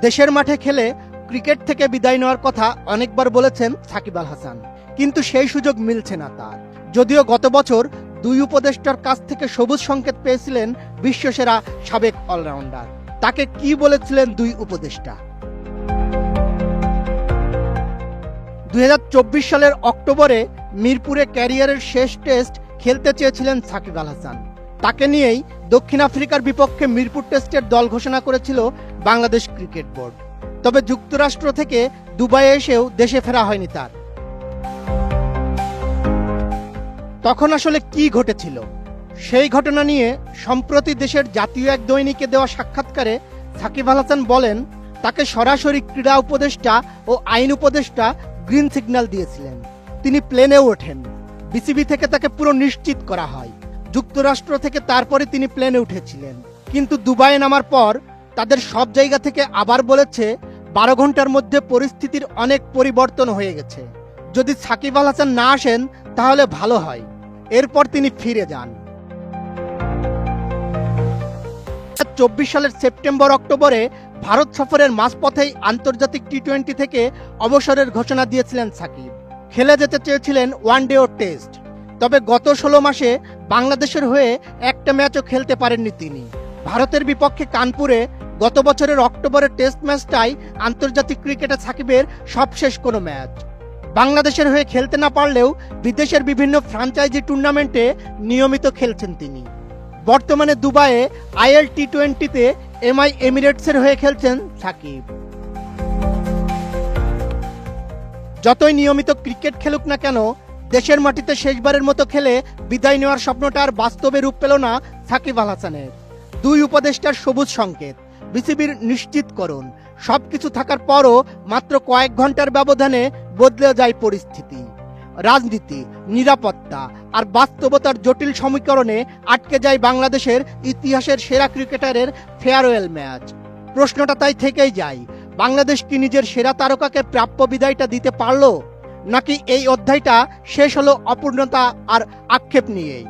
দেশের মাঠে খেলে ক্রিকেট থেকে বিদায় নেওয়ার কথা অনেকবার বলেছেন সাকিব আল হাসান, কিন্তু সেই সুযোগ মিলছে না তার। যদিও গত বছর দুই উপদেষ্টার কাছ থেকে সবুজ সংকেত পেয়েছিলেন বিশ্বসেরা সাবেক অলরাউন্ডার। তাকে কি বলেছিলেন দুই উপদেষ্টা? 2024 সালের অক্টোবরে মিরপুরে ক্যারিয়ারের শেষ টেস্ট খেলতে চেয়েছিলেন সাকিব আল হাসান। তাকে নিয়েই দক্ষিণ আফ্রিকার বিপক্ষে মিরপুর টেস্টের দল ঘোষণা করেছিল বাংলাদেশ ক্রিকেট বোর্ড। তবে যুক্তরাষ্ট্র থেকে দুবাইয়ে এসেও দেশে ফেরা হয়নি তার। তখন আসলে কি ঘটেছিল? সেই ঘটনা নিয়ে সম্প্রতি দেশের জাতীয় এক দৈনিকে দেওয়া সাক্ষাৎকারে সাকিব আল হাসান বলেন, তাকে সরাসরি ক্রীড়া উপদেষ্টা ও আইন উপদেষ্টা গ্রিন সিগন্যাল দিয়েছিলেন। তিনি প্লেনেও ওঠেন। বিসিবি থেকে তাকে পুরো নিশ্চিত করা হয়। যুক্তরাষ্ট্র থেকে তারপরে তিনি প্লেনে উঠেছিলেন, কিন্তু দুবাইয়ে নামার পর তাদের সব জায়গা থেকে আবার বলেছে 12 ঘন্টার মধ্যে পরিস্থিতির অনেক পরিবর্তন হয়ে গেছে। যদি সাকিব আল হাসান না আসেন তাহলে ভালো হয়। এরপর তিনি ফিরে যান। 2024 সালের সেপ্টেম্বর অক্টোবরে ভারত সফরের মাঝপথেই আন্তর্জাতিক টি-20 থেকে অবসরের ঘোষণা দিয়েছিলেন সাকিব। খেলে যেতে চেয়েছিলেন ওয়ানডে ও টেস্ট। তবে গত 16 মাসে বাংলাদেশের হয়ে একটা ম্যাচও খেলতে পারেননি তিনি। ভারতের বিপক্ষে কানপুরে গত বছরের অক্টোবরের টেস্ট ম্যাচটাই আন্তর্জাতিক ক্রিকেটে সাকিবের সবশেষ কোনো ম্যাচ। বাংলাদেশের হয়ে খেলতে না পারলেও বিদেশের বিভিন্ন ফ্র্যাঞ্চাইজি টুর্নামেন্টে নিয়মিত খেলছেন তিনি। বর্তমানে দুবাইয়ে আইএল টি-20তে এমআই এমিরেটসের হয়ে খেলছেন সাকিব। যতই নিয়মিত ক্রিকেট খেলুক না কেন, দেশের মাটিতে শেষবারের মতো খেলে বিদায় নেওয়ার স্বপ্নটা আর বাস্তবে রূপ পেল না সাকিব আল হাসানের। দুই উপদেষ্টার সবুজ সংকেত, বিসিবির নিশ্চিতকরণ, সবকিছু থাকার পরও মাত্র কয়েক ঘন্টার ব্যবধানে বদলে যায় পরিস্থিতি। রাজনীতি, নিরাপত্তা আর বাস্তবতার জটিল সমীকরণে আটকে যায় বাংলাদেশের ইতিহাসের সেরা ক্রিকেটারের ফেয়ারওয়েল ম্যাচ। প্রশ্নটা তাই থেকেই যায়, বাংলাদেশ কি নিজের সেরা তারকাকে প্রাপ্য বিদায়টা দিতে পারল, নাকি এই অধ্যায়টা শেষ হলো অপূর্ণতা আর আক্ষেপ নিয়েই?